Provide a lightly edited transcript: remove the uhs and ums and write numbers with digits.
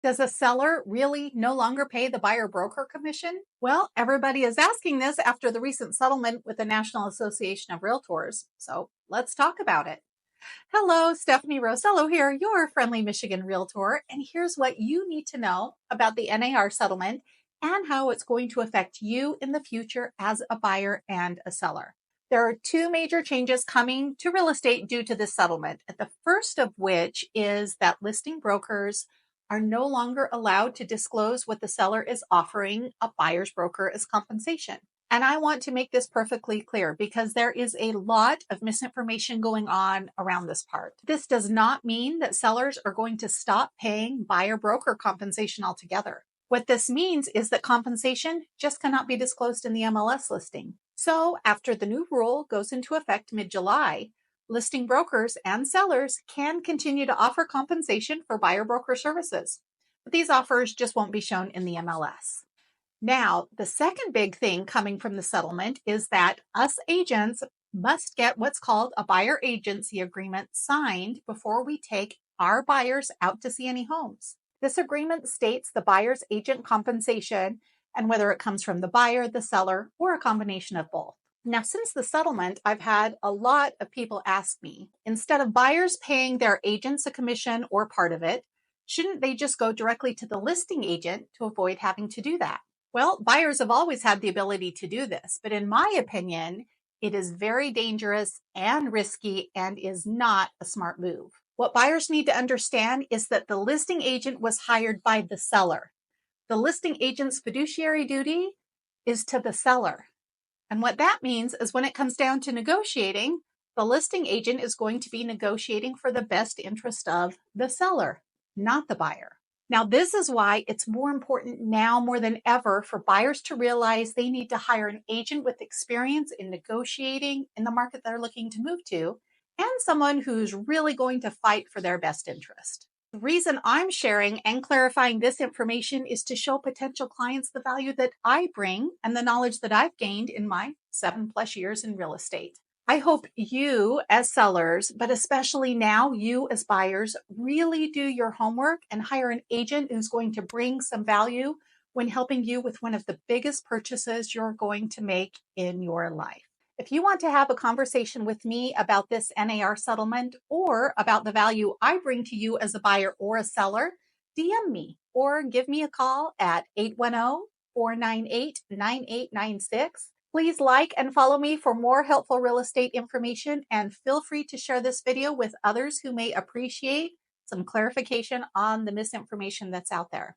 Does a seller really no longer pay the buyer broker commission? Well, everybody is asking this after the recent settlement with the National Association of Realtors. So let's talk about it. Hello, Stephanie Rosello here, your friendly Michigan realtor. And here's what you need to know about the NAR settlement and how it's going to affect you in the future as a buyer and a seller. There are two major changes coming to real estate due to this settlement. The first of which is that listing brokers are no longer allowed to disclose what the seller is offering a buyer's broker as compensation. And I want to make this perfectly clear because there is a lot of misinformation going on around this part. This does not mean that sellers are going to stop paying buyer broker compensation altogether. What this means is that compensation just cannot be disclosed in the MLS listing. So after the new rule goes into effect mid-July, listing brokers and sellers can continue to offer compensation for buyer broker services. But these offers just won't be shown in the MLS. Now, the second big thing coming from the settlement is that us agents must get what's called a buyer agency agreement signed before we take our buyers out to see any homes. This agreement states the buyer's agent compensation and whether it comes from the buyer, the seller, or a combination of both. Now, since the settlement, I've had a lot of people ask me, instead of buyers paying their agents a commission or part of it, shouldn't they just go directly to the listing agent to avoid having to do that? Well, buyers have always had the ability to do this, but in my opinion, it is very dangerous and risky and is not a smart move. What buyers need to understand is that the listing agent was hired by the seller. The listing agent's fiduciary duty is to the seller. And what that means is when it comes down to negotiating, the listing agent is going to be negotiating for the best interest of the seller, not the buyer. Now, this is why it's more important now more than ever for buyers to realize they need to hire an agent with experience in negotiating in the market they're looking to move to, and someone who's really going to fight for their best interest. The reason I'm sharing and clarifying this information is to show potential clients the value that I bring and the knowledge that I've gained in my 7+ years in real estate. I hope you as sellers, but especially now you as buyers, really do your homework and hire an agent who's going to bring some value when helping you with one of the biggest purchases you're going to make in your life. If you want to have a conversation with me about this NAR settlement or about the value I bring to you as a buyer or a seller, DM me or give me a call at 810-498-9896. Please like and follow me for more helpful real estate information, and feel free to share this video with others who may appreciate some clarification on the misinformation that's out there.